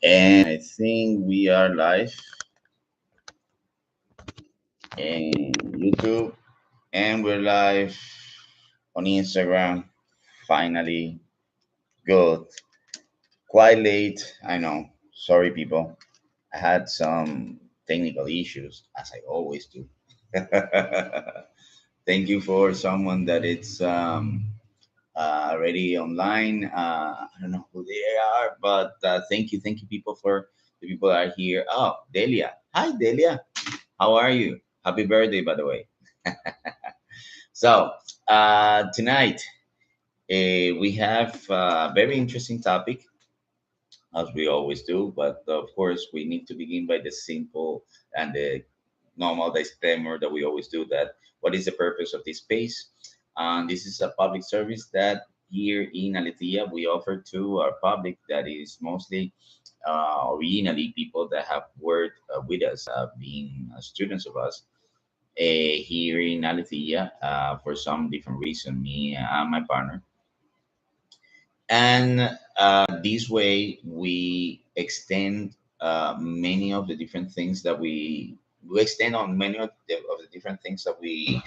And I think we are live in YouTube and we're live on Instagram. Finally, good. Quite late, I know. Sorry, people. I had some technical issues, as I always do. Thank you for someone that it's already online. I don't know who they are, but thank you, people, for the people that are here. Oh, Delia. Hi, Delia. How are you? Happy birthday, by the way. So, tonight we have a very interesting topic, as we always do, but of course, we need to begin by the simple and the normal disclaimer that we always do, that what is the purpose of this space? This is a public service that here in A-létheia we offer to our public, that is mostly originally people that have worked with us, being students of us here in A-létheia for some different reason, me and my partner. And this way we extend many of the different things that we extend on many of the different things that we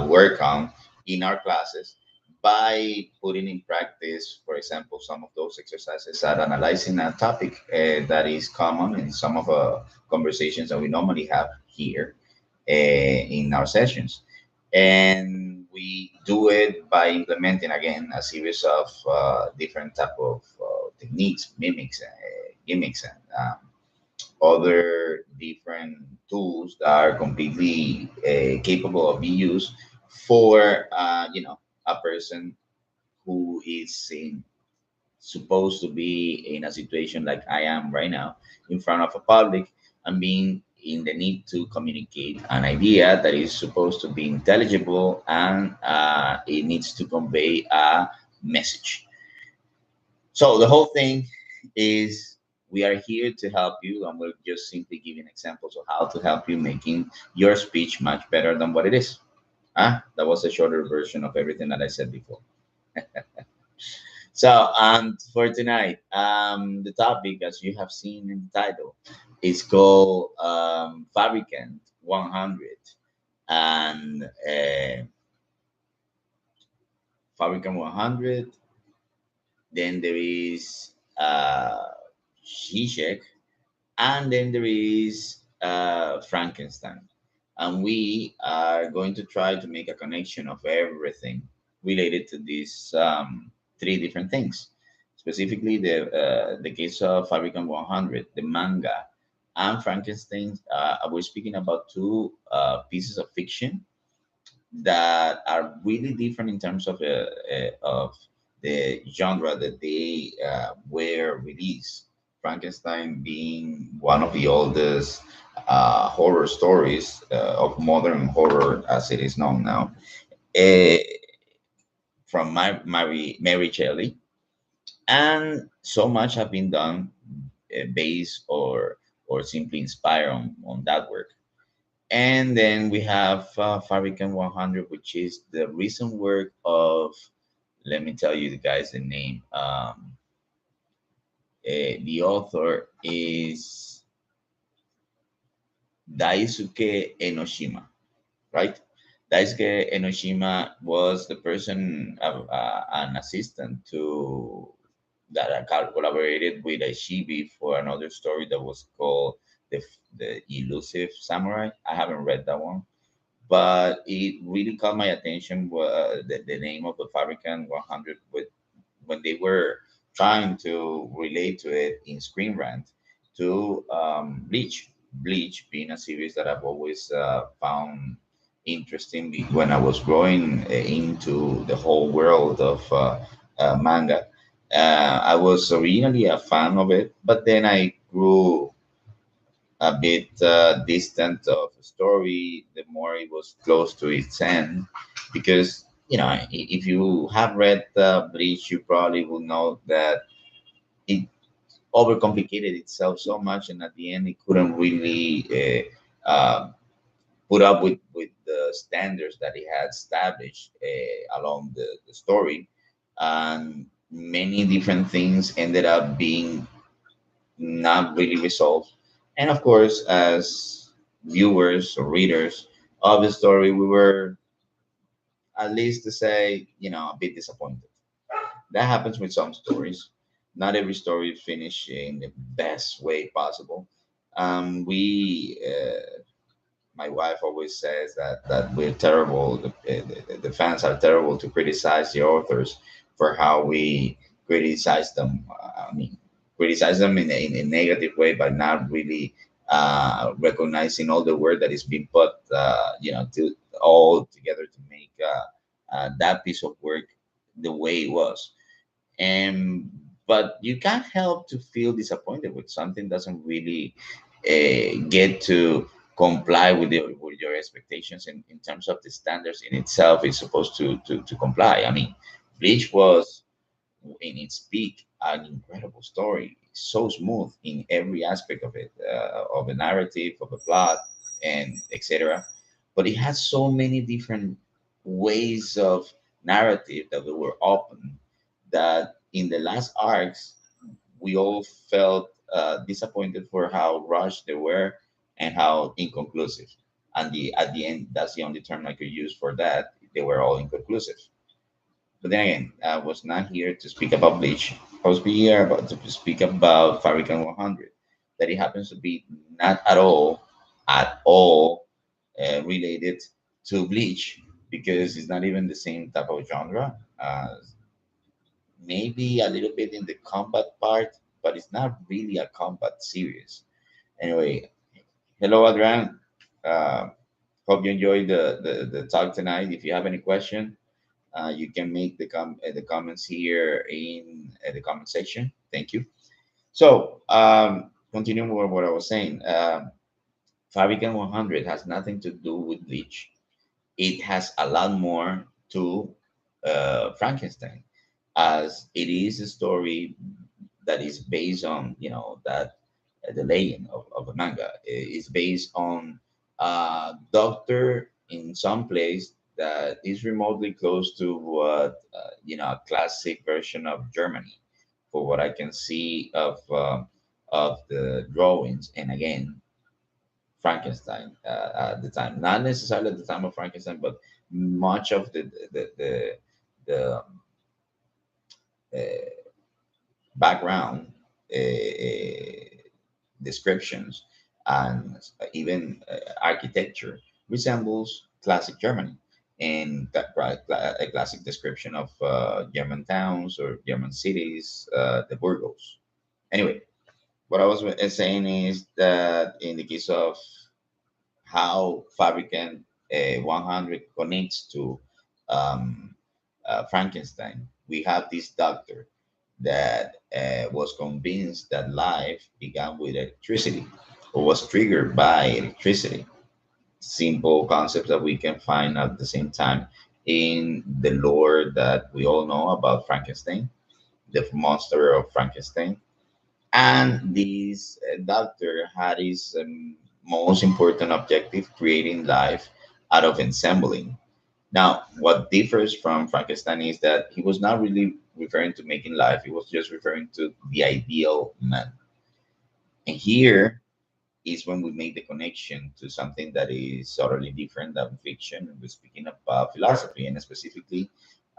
work on in our classes, by putting in practice, for example, some of those exercises that analyzing a topic that is common in some of conversations that we normally have here in our sessions. And we do it by implementing again a series of different type of techniques, mimics, gimmicks, and other different tools that are completely capable of being used for a person who is supposed to be in a situation like I am right now, in front of a public, and being in the need to communicate an idea that is supposed to be intelligible, and it needs to convey a message. So the whole thing is, we are here to help you, and we're just simply giving examples of how to help you making your speech much better than what it is. That was a shorter version of everything that I said before. So, for tonight, the topic, as you have seen in the title, is called Fabricant 100. And Fabricant 100, then there is Zizek, and then there is Frankenstein. And we are going to try to make a connection of everything related to these three different things. Specifically, the case of Fabricant 100, the manga, and Frankenstein. We're speaking about two pieces of fiction that are really different in terms of the genre that they were released. Frankenstein being one of the oldest horror stories of modern horror, as it is known now, uh, from Mary Shelley, and so much have been done based or simply inspired on that work. And then we have Fabricant 100, which is the recent work of, let me tell you the guys the name. The author is Daisuke Enoshima, right? Daisuke Enoshima was the person, an assistant to that I collaborated with Ishibi for another story that was called the Elusive Samurai. I haven't read that one, but it really caught my attention. The name of the Fabricant 100, with when they were trying to relate to it in Screen Rant to Bleach. Bleach being a series that I've always found interesting when I was growing into the whole world of manga. I was originally a fan of it, but then I grew a bit distant of the story the more it was close to its end, because if you have read Bleach, you probably will know that it overcomplicated itself so much, and at the end it couldn't really put up with the standards that it had established along the story, and many different things ended up being not really resolved. And of course, as viewers or readers of the story, we were, at least to say, a bit disappointed. That happens with some stories. Not every story finishes in the best way possible. My wife always says that we're terrible. The fans are terrible to criticize the authors for how we criticize them. I mean, criticize them in a negative way by not really recognizing all the work that is being put, to all together to make that piece of work the way it was. And but you can't help to feel disappointed with something doesn't really get to comply with your expectations in terms of the standards in itself is supposed to comply. I mean, Bleach was in its peak an incredible story, so smooth in every aspect of it, of the narrative, of the plot, and etc. But it has so many different ways of narrative that we were open, that in the last arcs we all felt disappointed for how rushed they were and how inconclusive. And at the end, that's the only term I could use for that. They were all inconclusive. But then again, I was not here to speak about Bleach. I was here about to speak about Fabricant 100. That it happens to be not at all related to Bleach, because it's not even the same type of genre. Maybe a little bit in the combat part, but it's not really a combat series. Anyway, hello Adrian. Uh, Hope you enjoyed the talk tonight. If you have any question, you can make the comments here in the comment section. Thank you. So, continuing with what I was saying, Fabricant 100 has nothing to do with Bleach. It has a lot more to Frankenstein, as it is a story that is based on, that the legend of a manga is based on a doctor in some place that is remotely close to what, a classic version of Germany, for what I can see of the drawings. And again, Frankenstein at the time, not necessarily at the time of Frankenstein, but much of the uh, background descriptions and even architecture resembles classic Germany, and a classic description of German towns or German cities, the Burgos. Anyway, what I was saying is that in the case of how Fabricant 100 connects to um, Frankenstein, we have this doctor that was convinced that life began with electricity or was triggered by electricity. Simple concepts that we can find at the same time in the lore that we all know about Frankenstein, the monster of Frankenstein. And this doctor had his most important objective, creating life out of ensembling. Now, what differs from Frankenstein is that he was not really referring to making life, he was just referring to the ideal man. And here is when we make the connection to something that is totally different than fiction. We're speaking about philosophy, and specifically,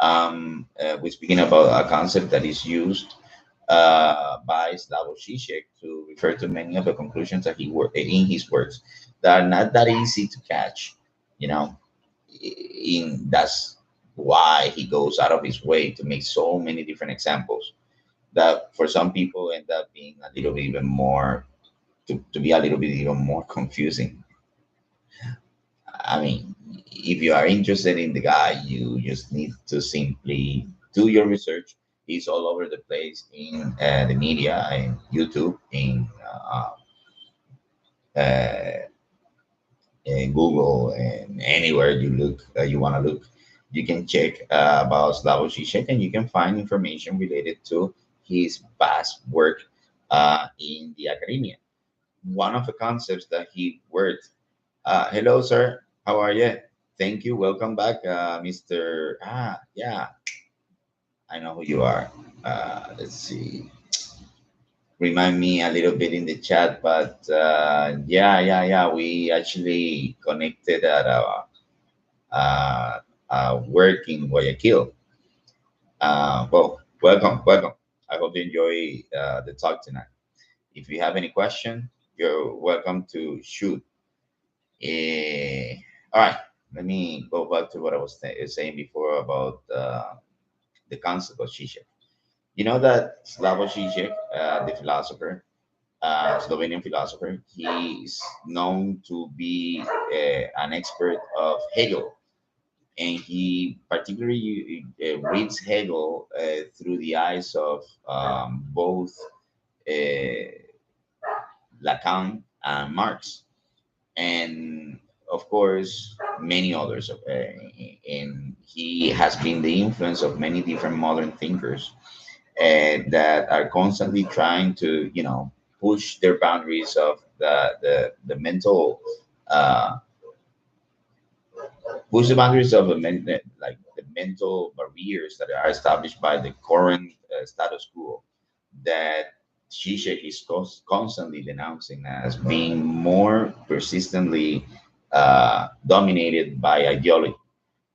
we're speaking about a concept that is used by Slavoj Žižek to refer to many of the conclusions that he worked in his works that are not that easy to catch. You know, in that's why he goes out of his way to make so many different examples that for some people end up being a little bit even more to be a little bit even more confusing. I mean, if you are interested in the guy, you just need to simply do your research. He's all over the place in the media, in YouTube, uh, in Google, and anywhere you look, you want to look. You can check about Slavoj Žižek, and you can find information related to his past work in the academia. One of the concepts that he worked. Hello, sir. How are you? Thank you. Welcome back, Mr. Yeah, I know who you are. Let's see. remind me a little bit in the chat, but yeah. We actually connected at work in Guayaquil. Well, welcome. I hope you enjoy the talk tonight. If you have any question, you're welcome to shoot. Eh, all right, let me go back to what I was saying before about the concept of Zizek. You know that Slavoj Zizek, the philosopher, Slovenian philosopher, he is known to be an expert of Hegel, and he particularly reads Hegel through the eyes of both uh, Lacan and Marx, and of course many others. And he has been the influence of many different modern thinkers that are constantly trying to, push their boundaries of the mental, uh, push the boundaries of like the mental barriers that are established by the current status quo that Zizek is constantly denouncing as being more persistently dominated by ideology,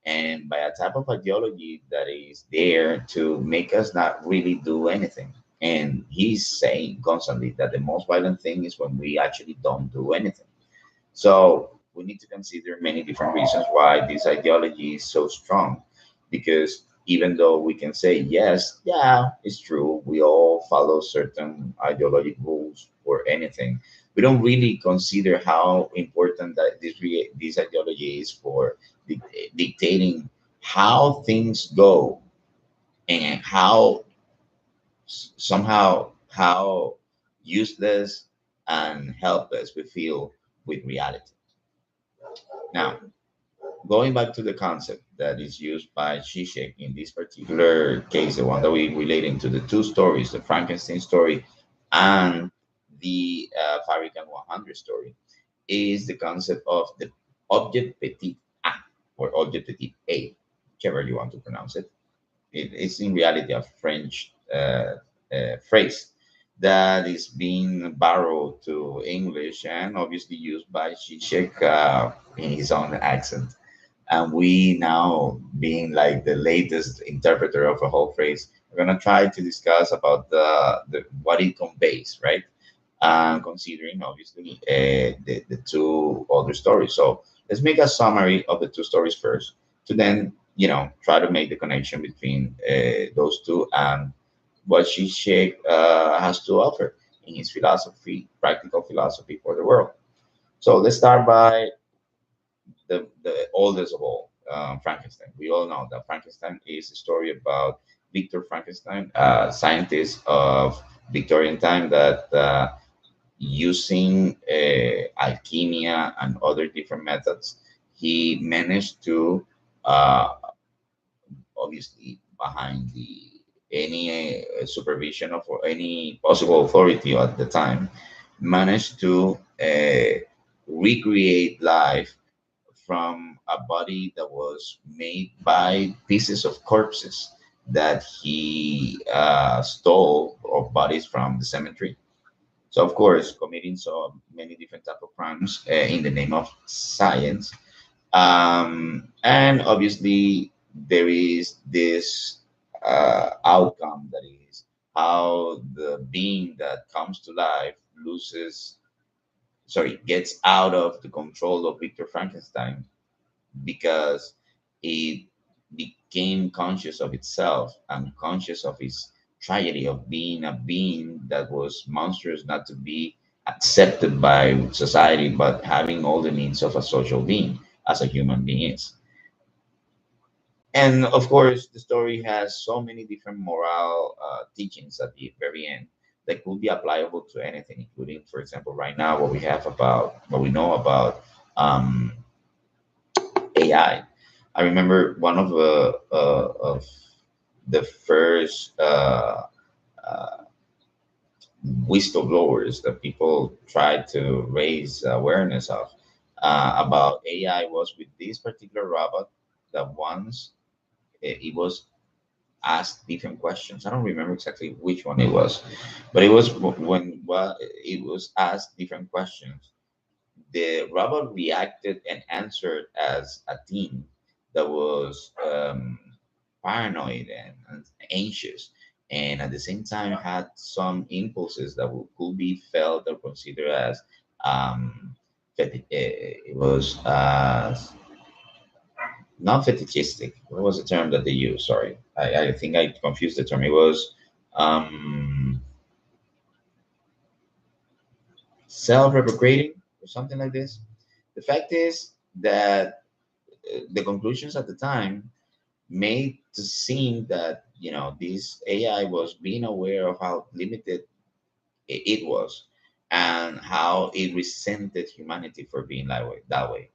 and by a type of ideology that is there to make us not really do anything. And he's saying constantly that the most violent thing is when we actually don't do anything. So we need to consider many different reasons why this ideology is so strong. Because even though we can say, yes, yeah, it's true, we all follow certain ideological rules or anything, we don't really consider how important that this ideology is for dictating how things go, and how somehow how useless and helpless we feel with reality. Now, going back to the concept that is used by Zizek in this particular case, the one that we relating to the two stories, the Frankenstein story and the Fabricant 100 story, is the concept of the Object Petite A, or Object Petite A, whichever you want to pronounce it. It's in reality a French phrase that is being borrowed to English and obviously used by Zizek in his own accent. And we now, being like the latest interpreter of a whole phrase, we're gonna try to discuss about the what it conveys, right? And considering obviously the two other stories. So let's make a summary of the two stories first, to then try to make the connection between those two and what Zizek has to offer in his philosophy, practical philosophy for the world. So let's start by the oldest of all, Frankenstein. We all know that Frankenstein is a story about Victor Frankenstein, a scientist of Victorian time that using alchemia and other different methods, he managed to, uh, obviously behind the any supervision of any possible authority at the time, managed to recreate life from a body that was made by pieces of corpses that he stole, or bodies from the cemetery. So of course, committing so many different type of crimes in the name of science, and obviously there is this outcome, that is how the being that comes to life loses, sorry, gets out of the control of Victor Frankenstein, because it became conscious of itself and conscious of its tragedy of being a being that was monstrous, not to be accepted by society, but having all the needs of a social being as a human being is. And of course, the story has so many different moral teachings at the very end that could be applicable to anything, including, for example, right now what we know about um, AI. I remember one of the first uh, whistleblowers that people tried to raise awareness of about AI was with this particular robot that once it was asked different questions. I don't remember exactly which one it was, but it was when well, it was asked different questions. The robot reacted and answered as a teen that was paranoid and anxious, and at the same time had some impulses that could be felt or considered as it was not fetishistic. What was the term that they used? Sorry, I think I confused the term. It was um, self-replicating or something like this. The fact is that the conclusions at the time made to seem that this AI was being aware of how limited it was and how it resented humanity for being that way.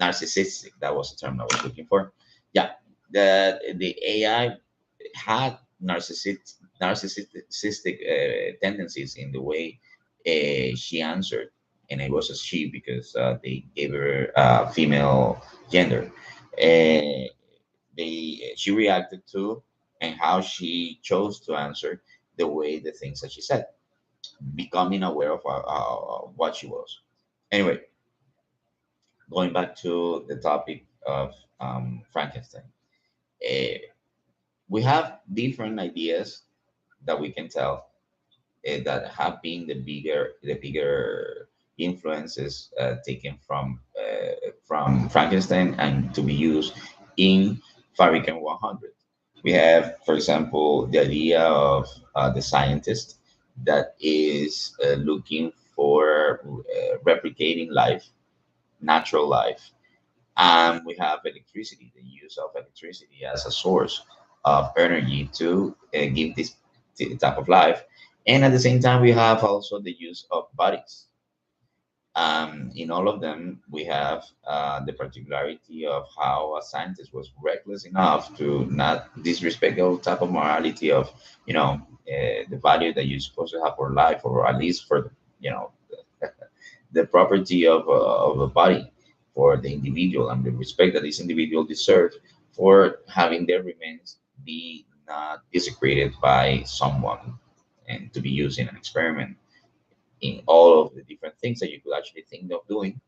Narcissistic, that was the term I was looking for. Yeah, the AI had narcissistic tendencies in the way she answered, and it was a she because they gave her female gender. Uh, she reacted to and how she chose to answer the way the things that she said, becoming aware of what she was. Anyway, going back to the topic of Frankenstein, uh, we have different ideas that we can tell that have been the bigger influences taken from Frankenstein and to be used in Fabricant 100. We have, for example, the idea of the scientist that is looking for replicating life, natural life, and we have electricity, the use of electricity as a source of energy to give this type of life. And at the same time, we have also the use of bodies. In all of them, we have the particularity of how a scientist was reckless enough to not disrespect the type of morality of, the value that you're supposed to have for life, or at least for, the property of a body for the individual and the respect that this individual deserves for having their remains be not desecrated by someone and to be used in an experiment in all of the different things that you could actually think of doing.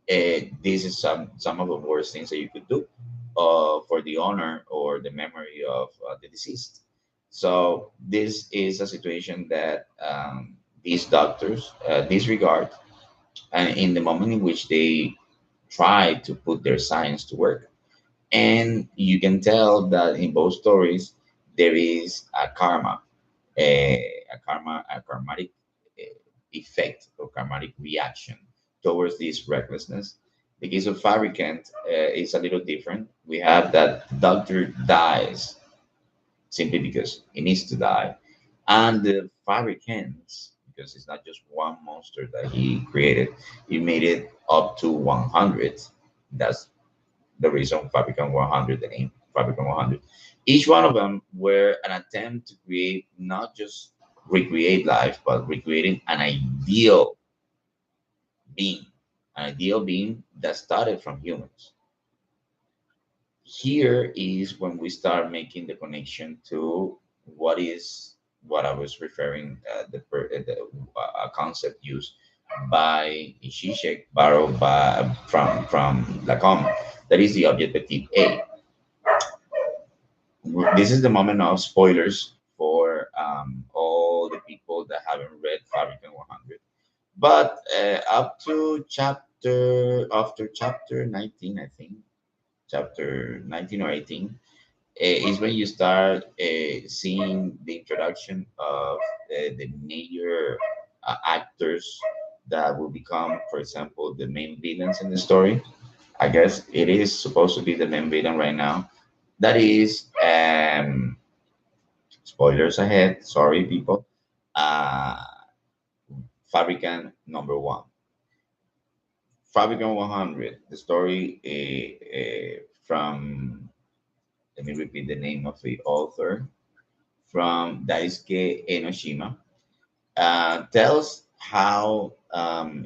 This is some of the worst things that you could do for the honor or the memory of the deceased. So this is a situation that these doctors disregard, and in the moment in which they try to put their science to work. And you can tell that in both stories there is a karma, a karmatic effect or karmatic reaction towards this recklessness. The case of Fabricant is a little different. We have that doctor dies simply because he needs to die, and the Fabricants, because it's not just one monster that he created, he made it up to 100. That's the reason Fabricant 100, the name Fabricant 100. Each one of them were an attempt to create not just recreate life, but recreating being, an ideal being that started from humans. Here is when we start making the connection to what I was referring a concept used by Zizek, borrowed from Lacan, that is the Object Petite A. This is the moment of spoilers for all the people that haven't read Fabricant 100. But up to after chapter 19, I think, chapter 19 or 18, is when you start seeing the introduction of the major actors that will become, for example, the main villains in the story. I guess it is supposed to be the main villain right now. That is, spoilers ahead. Sorry, people. Uh, Fabricant number one. Fabricant 100. The story from, let me repeat the name of the author, from Daisuke Enoshima, tells how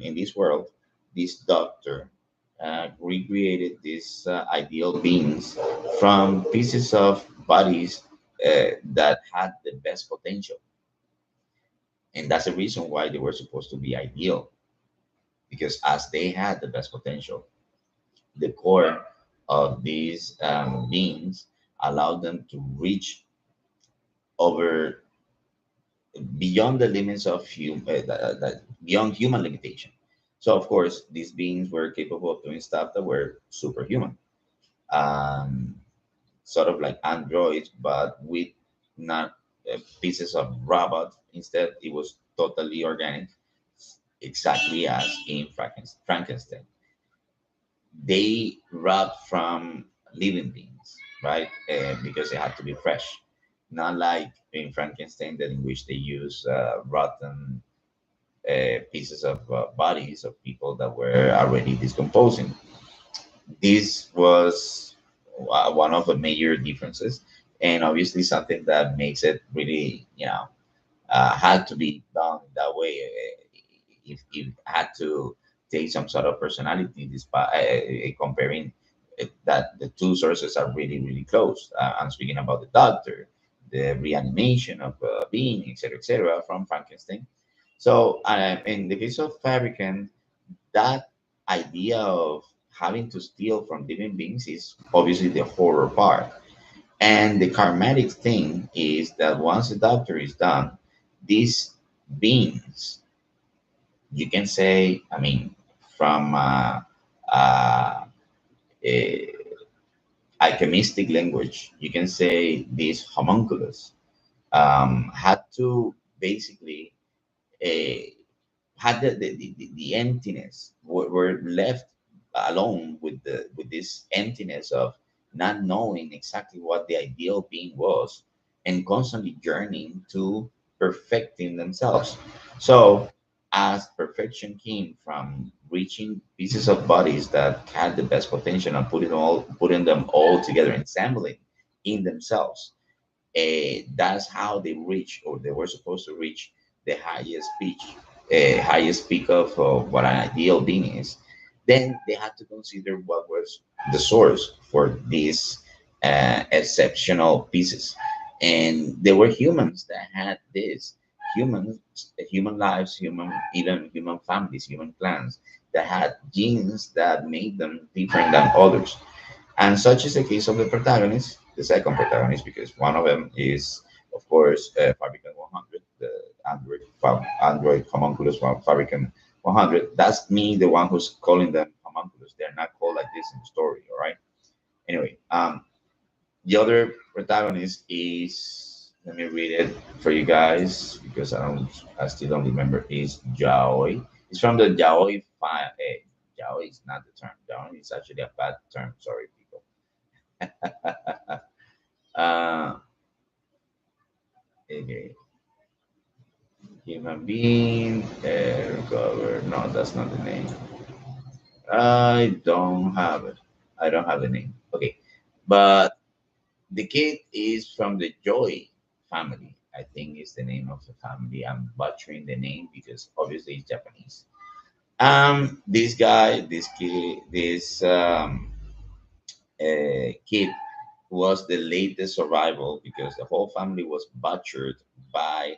in this world this doctor recreated these ideal beings from pieces of bodies that had the best potential, and that's the reason why they were supposed to be ideal, because as they had the best potential, the core of these beings allowed them to reach over beyond the limits of beyond human limitation. So of course, these beings were capable of doing stuff that were superhuman, um, sort of like androids, but with not pieces of robot. Instead, it was totally organic, exactly as in Frankenstein. They robbed from living beings, right? Because they had to be fresh, not like in Frankenstein, that in which they use rotten pieces of bodies of people that were already decomposing. This was one of the major differences, and obviously something that makes it really, had to be done that way. If it had to take some sort of personality, despite comparing that the two sources are really, really close. I'm speaking about the doctor, the reanimation of being, etc., from Frankenstein. So, in the case of Fabricant, that idea of having to steal from living beings is obviously the horror part. And the karmatic thing is that once the doctor is done, these beings, you can say, I mean, from a alchemistic language, you can say these homunculus had to basically uh, had the emptiness, were left alone with this emptiness of not knowing exactly what the ideal being was, and constantly yearning to perfecting themselves. So as perfection came from reaching pieces of bodies that had the best potential and putting them all together, ensembling in themselves, that's how they reach, or they were supposed to reach, the highest peak of what an ideal being is. Then they had to consider what was the source for these exceptional pieces, and there were humans that had this, humans, human lives, even human families, human clans, that had genes that made them different than others. And such is the case of the protagonist, the second protagonist, because one of them is, of course, Fabricant 100, the Android homunculus Fabricant 100. That's me, the one who's calling them homunculus. They're not called like this in the story, all right? Anyway, the other protagonist is, let me read it for you guys because I still don't remember, is Yaoi. It's from the Yaoi file. Yaoi is not the term. Yaoi is actually a bad term. Sorry, people. uh, okay. Human being, recover. No, that's not the name. I don't have it. I don't have the name. Okay. But the kid is from the Joy family. I think is the name of the family. I'm butchering the name because obviously it's Japanese. This guy, this kid was the latest survival because the whole family was butchered by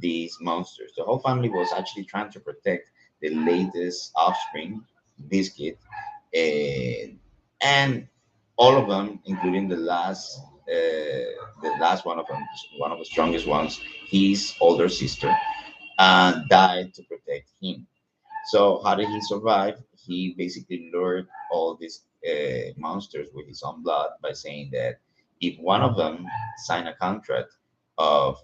these monsters. The whole family was actually trying to protect the latest offspring, this kid, and, and all of them, including the last one of them, one of the strongest ones, his older sister, died to protect him. So how did he survive? He basically lured all these monsters with his own blood by saying that if one of them signed a contract of,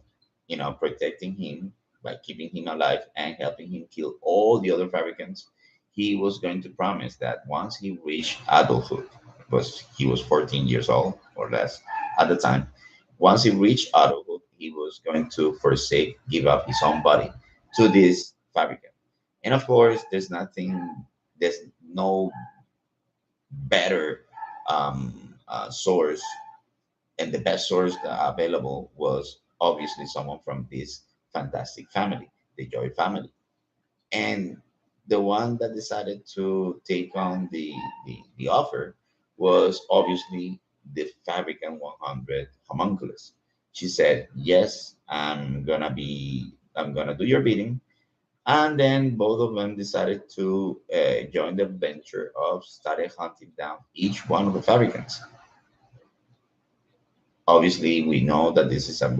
protecting him by keeping him alive and helping him kill all the other fabricants, he was going to promise that once he reached adulthood, was he was 14 years old or less at the time. Once he reached adulthood, he was going to forsake, give up his own body to this fabricant. And of course, there's no better source, and the best source available was obviously someone from this fantastic family, the Joy family. And the one that decided to take on the offer was obviously the Fabricant 100 homunculus. She said, "Yes, I'm gonna do your bidding." And then both of them decided to join the venture of started hunting down each one of the fabricants. Obviously, we know that this is a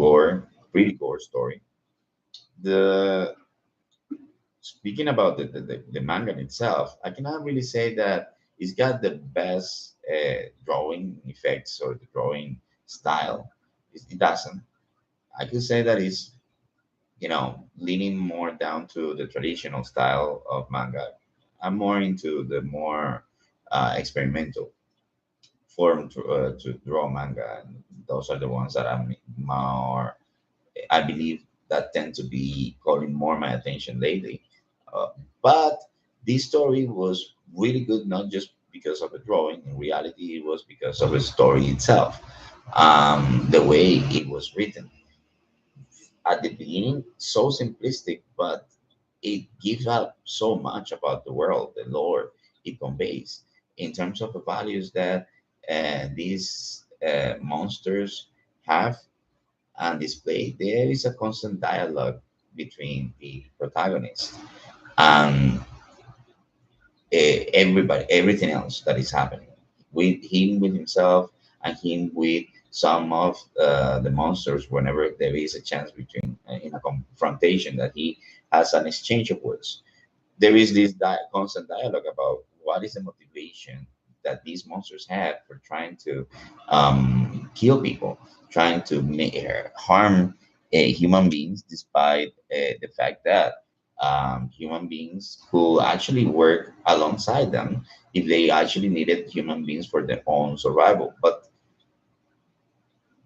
pretty gore story. The Speaking about the manga itself, I cannot really say that it's got the best drawing effects or the drawing style. It doesn't. I could say that it's, leaning more down to the traditional style of manga. I'm more into the more experimental form to draw manga, and those are the ones that I'm more, I believe, that tend to be calling more my attention lately. Uh, but this story was really good, not just because of the drawing. In reality, it was because of the story itself, the way it was written. At the beginning, so simplistic, but it gives out so much about the world, the lore it conveys, in terms of the values that these monsters have and display. There is a constant dialogue between the protagonists and everybody, everything else that is happening with him, with himself, and him with some of the monsters. Whenever there is a chance between in a confrontation, that he has an exchange of words. There is this constant dialogue about what is the motivation that these monsters have for trying to kill people, trying to harm human beings, despite the fact that human beings who actually work alongside them if they actually needed human beings for their own survival. But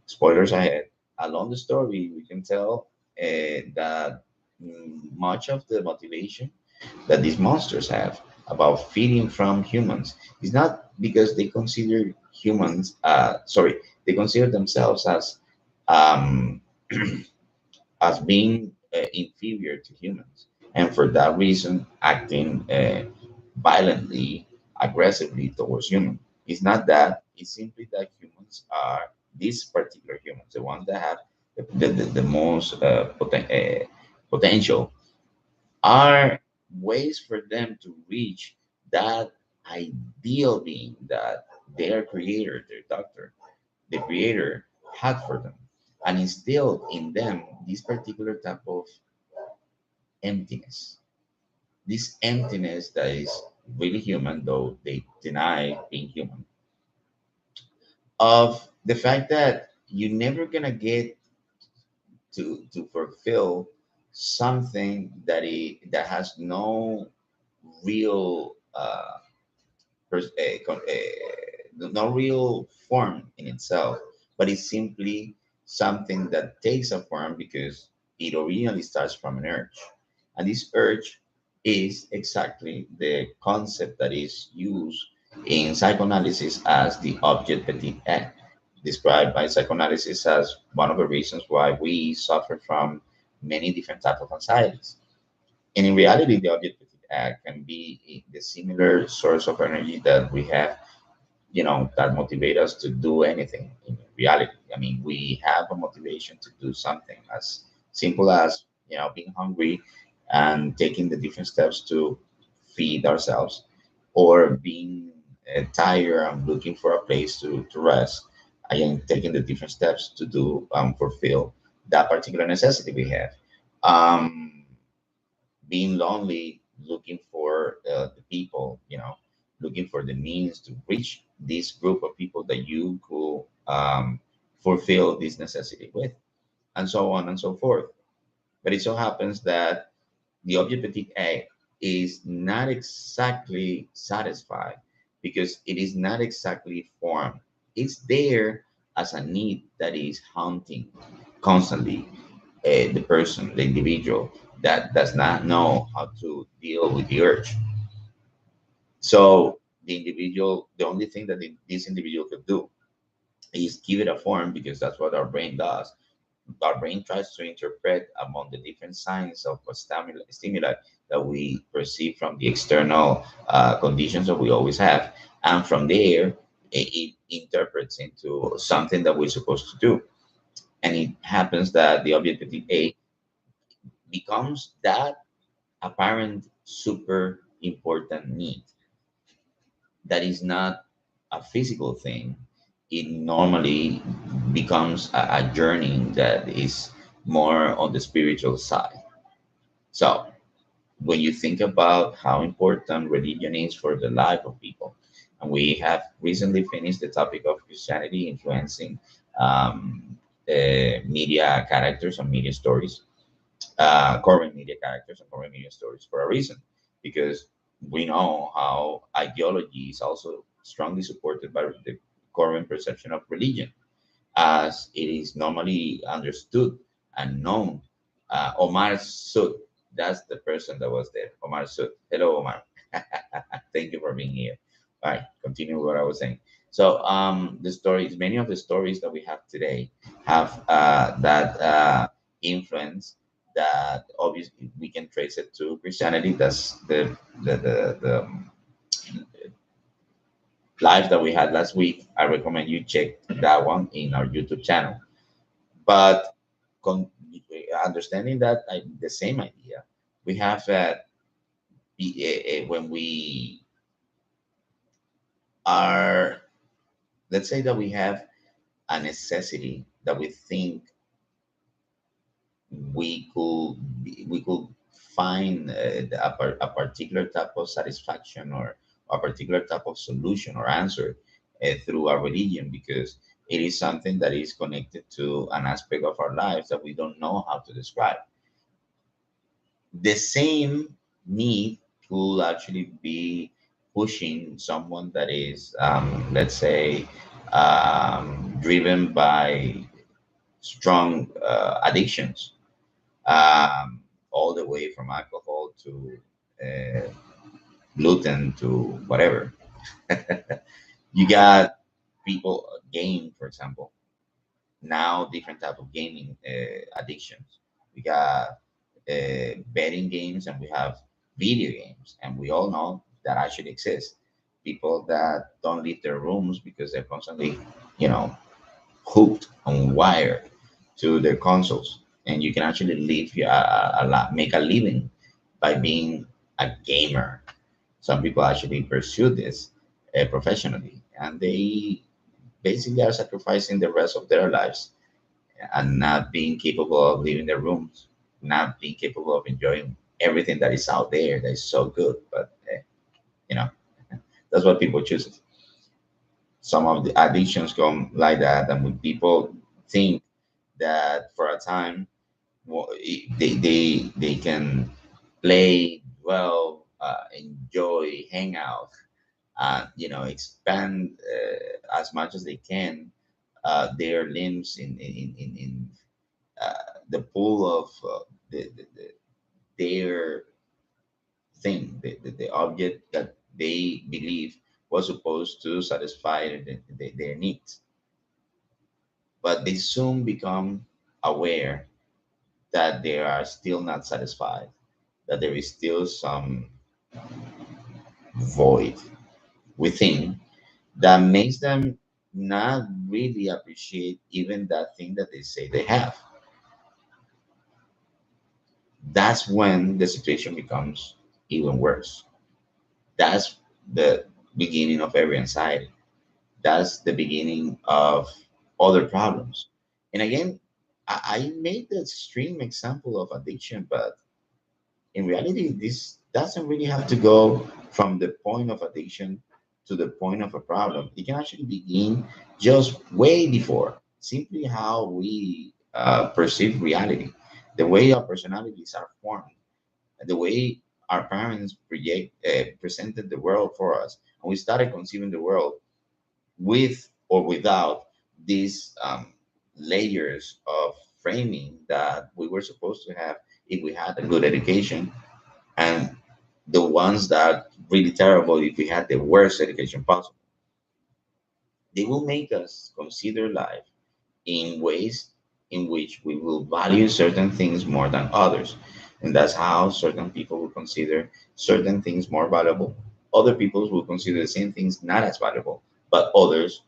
spoilers ahead, along the story, we can tell that much of the motivation that these monsters have about feeding from humans is not because they consider humans, sorry, they consider themselves um, as being inferior to humans, and for that reason, acting violently, aggressively towards humans. It's not that; it's simply that humans are these particular humans, the ones that have the most potential, are ways for them to reach that ideal being that their creator, their doctor, the creator had for them, and instilled in them this particular type of emptiness. This emptiness that is really human, though they deny being human, of the fact that you're never gonna get to fulfill something that has no real no real form in itself, but it's simply something that takes a form because it originally starts from an urge. And this urge is exactly the concept that is used in psychoanalysis as the object petite A, described by psychoanalysis as one of the reasons why we suffer from many different types of anxieties. And in reality, the object petite A can be the similar source of energy that we have, that motivate us to do anything in reality. I mean, we have a motivation to do something as simple as, being hungry and taking the different steps to feed ourselves, or being tired and looking for a place to rest. Again, taking the different steps to do fulfill that particular necessity we have. Um, Being lonely, looking for the people, looking for the means to reach this group of people that you could fulfill this necessity with, and so on and so forth. But it so happens that the object petite A is not exactly satisfied because it is not exactly formed. It's there as a need that is haunting constantly the person, the individual that does not know how to deal with the urge. So the only thing that this individual could do is give it a form because that's what our brain does. Our brain tries to interpret among the different signs of a stimuli that we perceive from the external conditions that we always have. And from there, it interprets into something that we're supposed to do. And it happens that the object petite A becomes that apparent super important need that is not a physical thing. It normally becomes a journey that is more on the spiritual side. So when you think about how important religion is for the life of people, and we have recently finished the topic of Christianity influencing media characters and media stories, current media characters and current media stories for a reason, because we know how ideology is also strongly supported by the current perception of religion, as it is normally understood and known. Omar Sud, that's the person that was there. Omar Sud. Hello, Omar. Thank you for being here. All right, continue what I was saying. So, the stories, many of the stories that we have today have that influence that obviously we can trace it to Christianity. That's the live that we had last week. I recommend you check that one in our YouTube channel. But con- understanding that the same idea, we have that when we are, let's say that we have a necessity that we think we could find a particular type of satisfaction or a particular type of solution or answer through our religion, because it is something that is connected to an aspect of our lives that we don't know how to describe. The same need could actually be pushing someone that is, let's say, driven by strong addictions, all the way from alcohol to uh, gluten to whatever. You got people, game, for example, now different type of gaming addictions. We got betting games and we have video games, and we all know that actually exist. People that don't leave their rooms because they're constantly, you know, hooked on wire to their consoles, and you can actually live a lot, make a living by being a gamer. Some people actually pursue this professionally, and they basically are sacrificing the rest of their lives and not being capable of leaving their rooms, not being capable of enjoying everything that is out there that is so good. But you know, that's what people choose. Some of the addictions come like that, and when people think that for a time they can play well, enjoy, hang out, expand as much as they can their limbs in the pool of their thing, the object that they believe was supposed to satisfy their needs. But they soon become aware that they are still not satisfied, that there is still some void within that makes them not really appreciate even that thing that they say they have. That's when the situation becomes even worse. That's the beginning of every anxiety. That's the beginning of other problems. And again, I made the extreme example of addiction, but in reality, this doesn't really have to go from the point of addiction to the point of a problem. It can actually begin just way before, simply how we perceive reality, the way our personalities are formed, the way our parents presented the world for us, and we started conceiving the world with or without these layers of framing that we were supposed to have if we had a good education, and the ones that really terrible if we had the worst education possible. They will make us consider life in ways in which we will value certain things more than others. And that's how certain people will consider certain things more valuable. Other people will consider the same things not as valuable, but others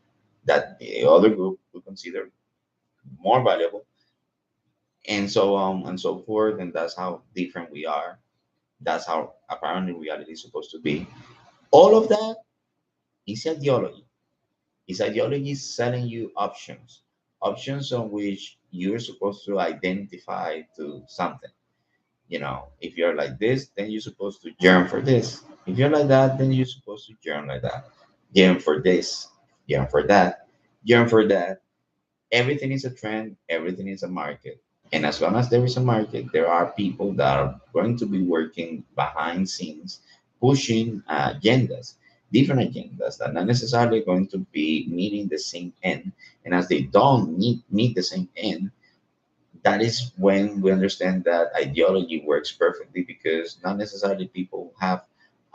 that the other group will consider more valuable and so on and so forth. And that's how different we are. That's how apparently reality is supposed to be. All of that is ideology. Is ideology selling you options, options on which you're supposed to identify to something. If you're like this, then you're supposed to yearn for this. If you're like that, then you're supposed to yearn like that. Yearn for this, yearn for that, yearn for that. Everything is a trend, everything is a market. And as long as there is a market, there are people that are going to be working behind scenes, pushing agendas, different agendas that are not necessarily going to be meeting the same end. And as they don't meet the same end, that is when we understand that ideology works perfectly, because not necessarily people have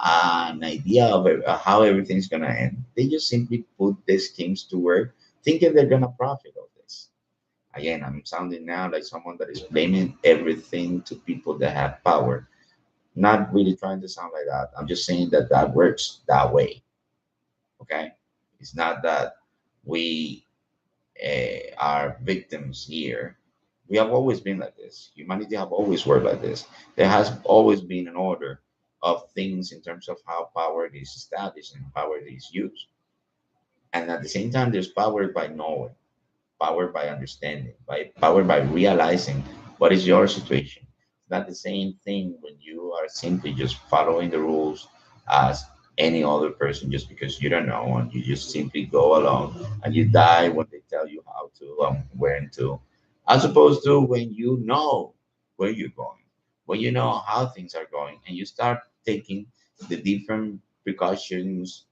an idea of how everything's going to end. They just simply put these schemes to work, thinking they're going to profit of this. Again, I'm sounding now like someone that is blaming everything to people that have power. Not really trying to sound like that. I'm just saying that that works that way. Okay. It's not that we are victims here. We have always been like this. Humanity have always worked like this. There has always been an order of things in terms of how power is established and power is used. And at the same time, there's power by knowing, power by understanding, by power by realizing what is your situation. It's not the same thing when you are simply just following the rules as any other person just because you don't know, and you just simply go along and you die when they tell you how to when to, as opposed to when you know where you're going, when you know how things are going, and you start taking the different precautions,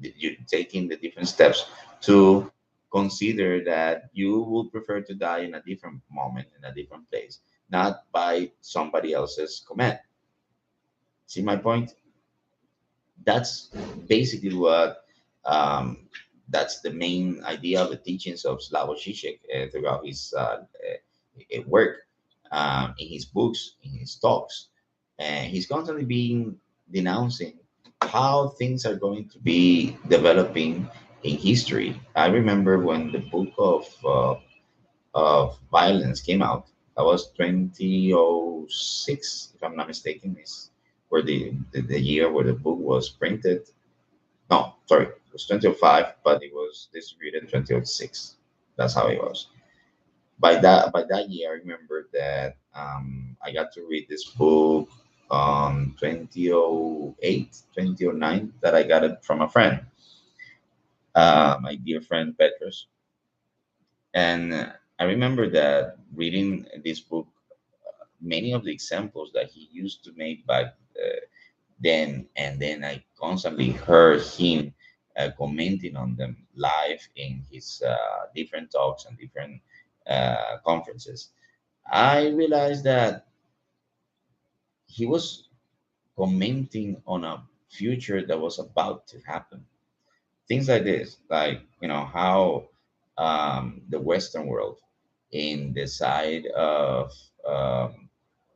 you're taking the different steps to consider that you will prefer to die in a different moment, in a different place, not by somebody else's command. See my point? That's basically what um, that's the main idea of the teachings of Slavoj Žižek throughout his work, in his books, in his talks, and he's constantly being denouncing how things are going to be developing in history. I remember when the book of violence came out. That was 2006, if I'm not mistaken, is where the year where the book was printed. No, sorry, it was 2005, but it was distributed 2006. That's how it was. By that year, I remember that I got to read this book on 2008, 2009, that I got it from a friend, my dear friend Petrus. And I remember that reading this book, many of the examples that he used to make back then, and then I constantly heard him commenting on them live in his different talks and different conferences. I realized that he was commenting on a future that was about to happen. Things like this, like how the Western world, in the side of um,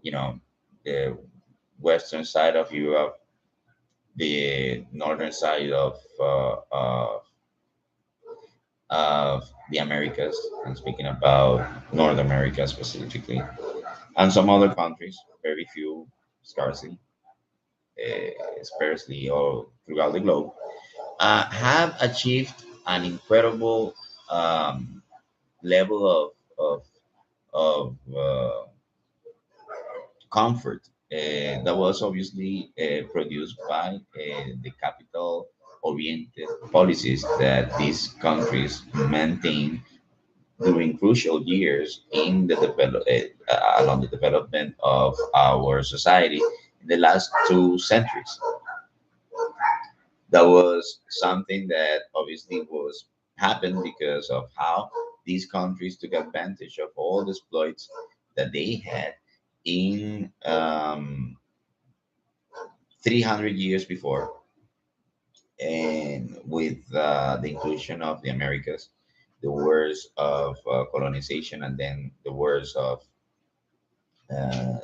you know the western side of Europe, the northern side of the Americas. I'm speaking about North America specifically, and some other countries, very few, scarcely, sparsely, all throughout the globe, have achieved an incredible um, level of, of comfort that was obviously produced by the capital oriented policies that these countries maintain during crucial years in the along the development of our society in the last 2 centuries. That was something that obviously was happened because of how these countries took advantage of all the exploits that they had in 300 years before, and with the inclusion of the Americas, the wars of colonization, and then the wars of uh,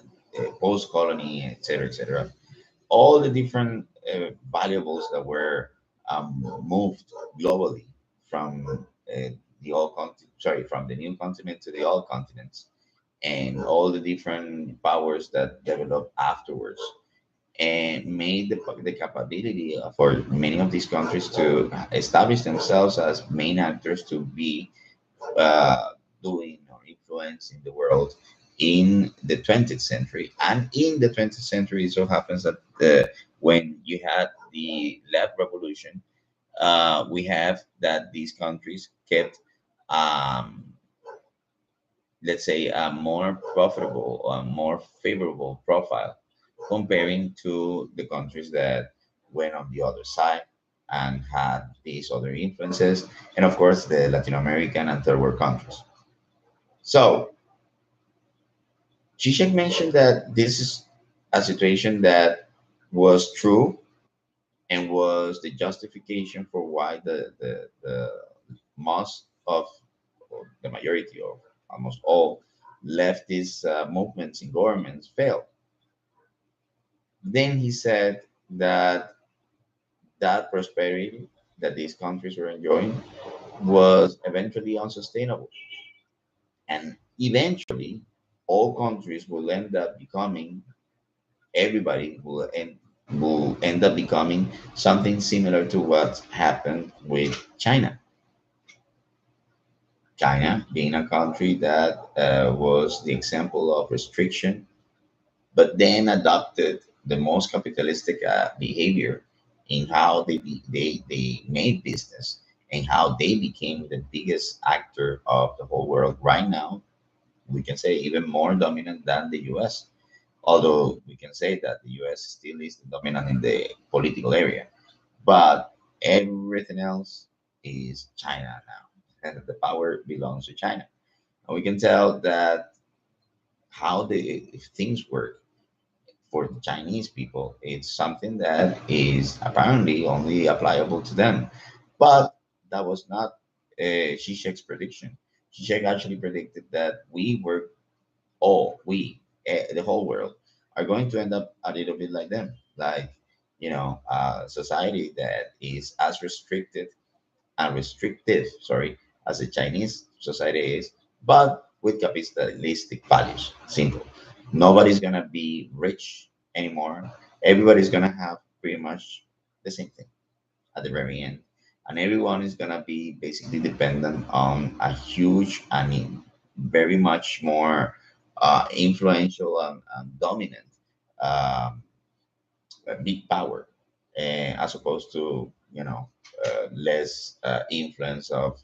post-colony, etc., etc. All the different valuables that were moved globally from the from the new continent to the old continents, and all the different powers that developed afterwards, and made the capability for many of these countries to establish themselves as main actors to be uh, doing or influencing the world in the 20th century. And in the 20th century, it so happens that when you had the left revolution, we have that these countries kept, um, let's say, a more profitable or more favorable profile comparing to the countries that went on the other side and had these other influences, and of course the Latin American and third world countries. So Zizek mentioned that this is a situation that was true and was the justification for why the most of, or the majority of, almost all leftist movements in governments failed. Then he said that that prosperity that these countries were enjoying was eventually unsustainable. And eventually, all countries will end up becoming, everybody will end up becoming something similar to what happened with China. China being a country that was the example of restriction, but then adopted the most capitalistic behavior in how they made business and how they became the biggest actor of the whole world. Right now, we can say even more dominant than the US, although we can say that the US still is dominant in the political area. But everything else is China now, and the power belongs to China. And we can tell that how the if things work for the Chinese people, it's something that is apparently only applicable to them. But that was not Zizek's prediction. Zizek actually predicted that the whole world, are going to end up a little bit like them, like, a society that is as restricted and restrictive, sorry, as the Chinese society is, but with capitalistic values. Simple. Nobody's gonna be rich anymore. Everybody's gonna have pretty much the same thing at the very end, and everyone is gonna be basically dependent on a huge, I mean, very much more influential and dominant, um, a big power, as opposed to less influence of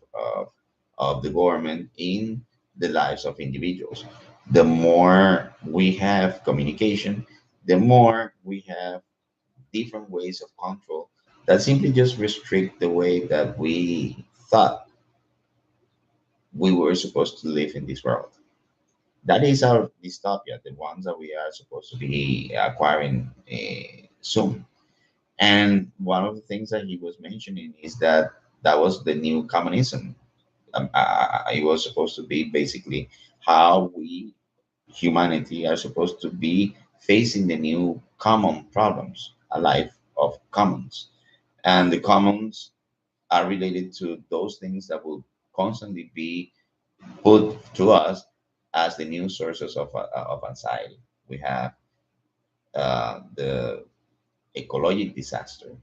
the government in the lives of individuals. The more we have communication, the more we have different ways of control that simply just restrict the way that we thought we were supposed to live in this world. That is our dystopia, the ones that we are supposed to be acquiring soon. And one of the things that he was mentioning is that that was the new communism. It was supposed to be basically how we, humanity, are supposed to be facing the new common problems, a life of commons. And the commons are related to those things that will constantly be put to us as the new sources of anxiety. We have the ecologic disaster,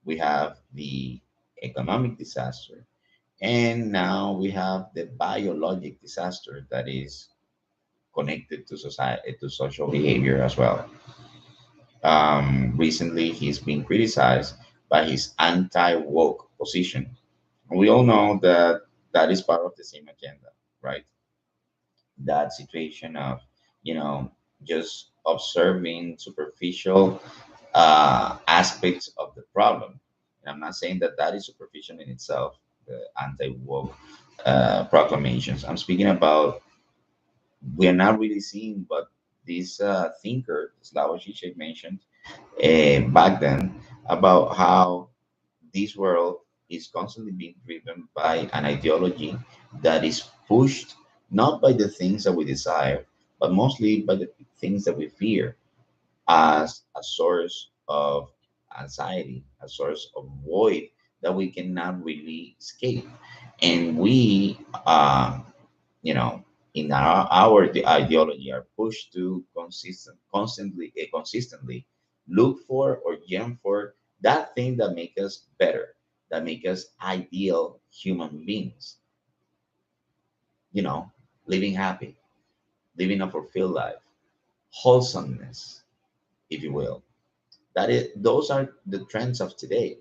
we have the economic disaster, and now we have the biologic disaster that is connected to society, to social behavior as well. Recently, he's been criticized by his anti-woke position. We all know that that is part of the same agenda, right? That situation of, you know, just observing superficial aspects of the problem. And I'm not saying that that is superficial in itself, the anti-woke proclamations. I'm speaking about, we are not really seeing, but this thinker, Slavoj Žižek, mentioned back then about how this world is constantly being driven by an ideology that is pushed not by the things that we desire, but mostly by the things that we fear, as a source of anxiety, a source of void that we cannot really escape. And we, you know, in our the ideology are pushed to consistently look for or yearn for that thing that make us better, that make us ideal human beings, you know, living happy, living a fulfilled life, wholesomeness, if you will. That is, those are the trends of today.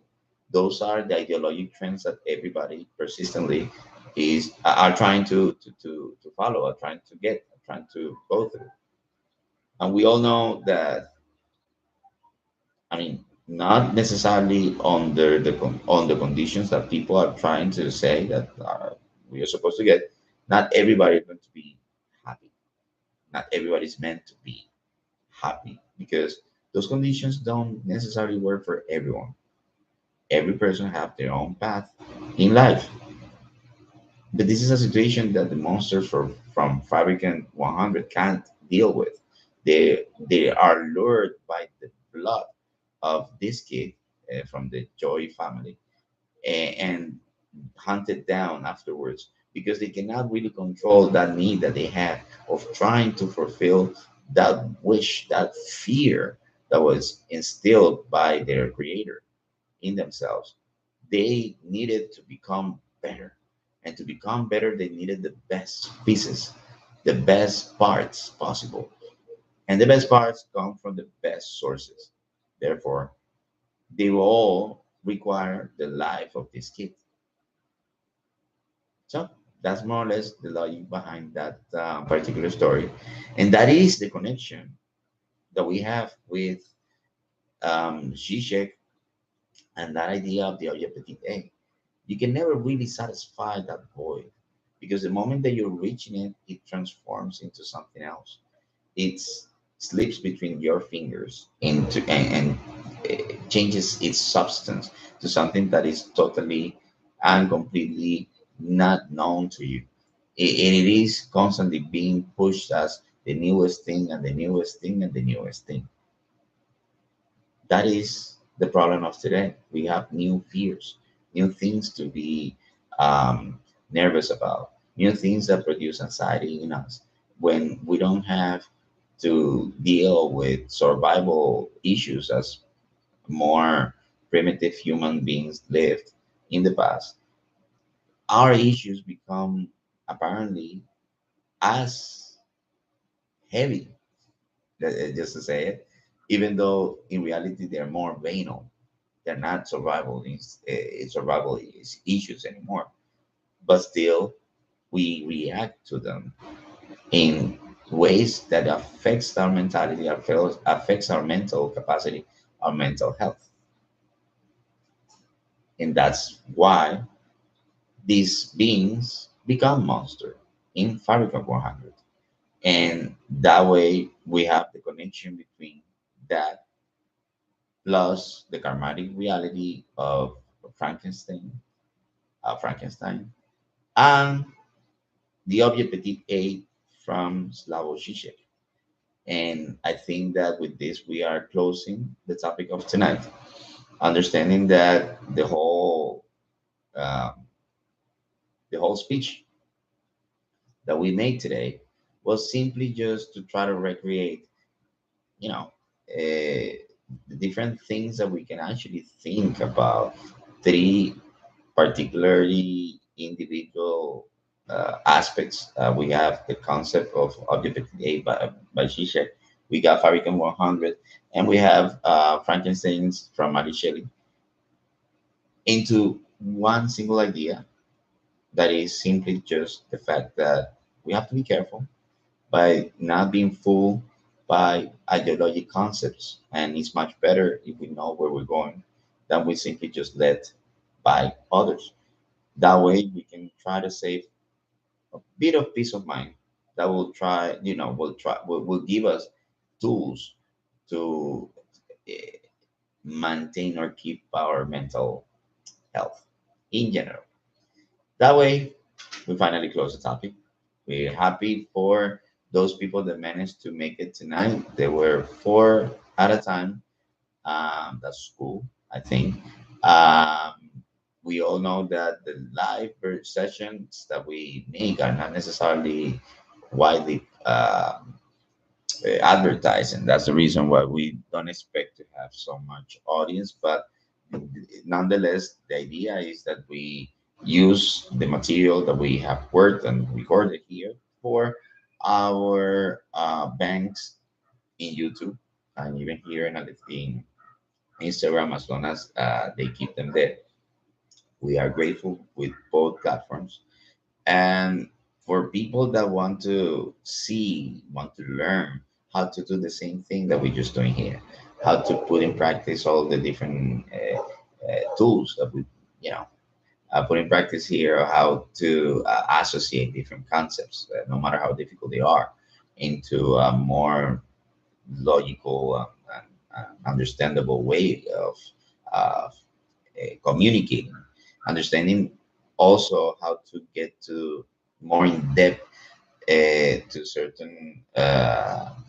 Those are the ideological trends that everybody persistently are trying to follow, are trying to get, are trying to go through. And we all know that, I mean, not necessarily under on the conditions that people are trying to say that we are supposed to get. Not everybody is going to be happy. Not everybody is meant to be happy because those conditions don't necessarily work for everyone. Every person have their own path in life. But this is a situation that the monsters from Fabricant 100 can't deal with. They are lured by the blood of this kid from the Joy family and hunted down afterwards because they cannot really control that need that they have of trying to fulfill that wish, that fear that was instilled by their creator in themselves. They needed to become better. And to become better, they needed the best pieces, the best parts possible. And the best parts come from the best sources. Therefore, they will all require the life of this kid. So that's more or less the logic behind that particular story. And that is the connection that we have with Zizek and that idea of the Object Petite A. You can never really satisfy that void because the moment that you're reaching it, it transforms into something else. It slips between your fingers and changes its substance to something that is totally and completely not known to you. And it is constantly being pushed as the newest thing and the newest thing and the newest thing. That is the problem of today. We have new fears, new things to be um, nervous about, new things that produce anxiety in us when we don't have to deal with survival issues as more primitive human beings lived in the past. Our issues become apparently as heavy, just to say it, even though in reality they're more banal. They're not survival issues anymore. But still, we react to them in ways that affects our mentality, affects our mental capacity, our mental health. And that's why these beings become monsters in Fabricant 100. And that way we have the connection between that plus the karmatic reality of Frankenstein, and the Object Petite A from Slavoj Žižek. And I think that with this, we are closing the topic of tonight, understanding that um, the whole speech that we made today was simply just to try to recreate, you know, the different things that we can actually think about three particularly individual aspects. We have the concept of Object A by Zizek. We got Fabricant 100, and we have Frankenstein's from Mary Shelley into one single idea that is simply just the fact that we have to be careful by not being fooled by ideological concepts. And it's much better if we know where we're going than we simply just led by others. That way, we can try to save a bit of peace of mind. That will give us tools to eh, maintain or keep our mental health in general. That way, we finally close the topic. We're happy for those people that managed to make it tonight. There were four at a time. That's cool, I think. Um, we all know that the live sessions that we make are not necessarily widely advertised, and that's the reason why we don't expect to have so much audience. But nonetheless, the idea is that we use the material that we have worked and recorded here for our banks in YouTube and even here in Instagram, as long as they keep them there. We are grateful with both platforms. And for people that want to learn how to do the same thing that we're just doing here, how to put in practice all the different tools that we, you know, put in practice here, how to associate different concepts, no matter how difficult they are, into a more logical and understandable way of communicating, understanding also how to get to more in depth to certain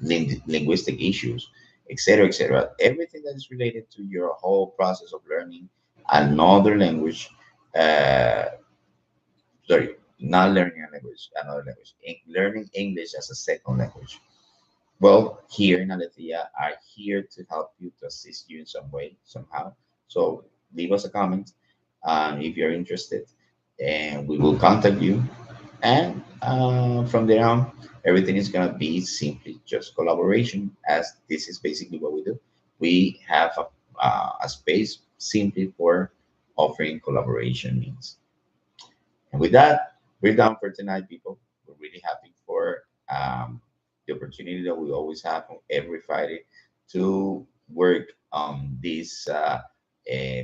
linguistic issues, etc., etc. Everything that is related to your whole process of learning another language. Uh, Sorry, not learning a language, another language, learning English as a second language. Well, here in A-létheia are here to help you, to assist you in some way, somehow. So leave us a comment if you're interested, and we will contact you. And from there on, everything is gonna be simply just collaboration, as this is basically what we do. We have a space simply for offering collaboration means. And with that, we're done for tonight, people. We're really happy for the opportunity that we always have on every Friday to work on these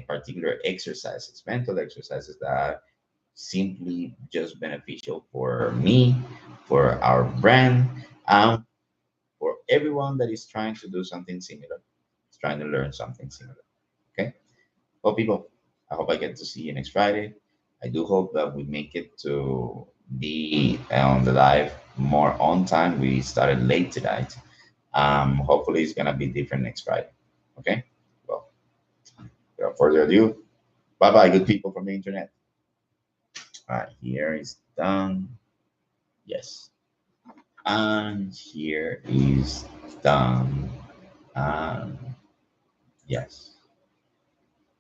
particular exercises, mental exercises that are simply just beneficial for me, for our brand, and for everyone that is trying to do something similar, trying to learn something similar. Okay? Well, people, I hope I get to see you next Friday. I do hope that we make it to be on the live more on time. We started late tonight. Hopefully, it's gonna be different next Friday. Okay. Well, without further ado, bye bye, good people from the internet. All right, here is done. Yes, and here is done. And yes.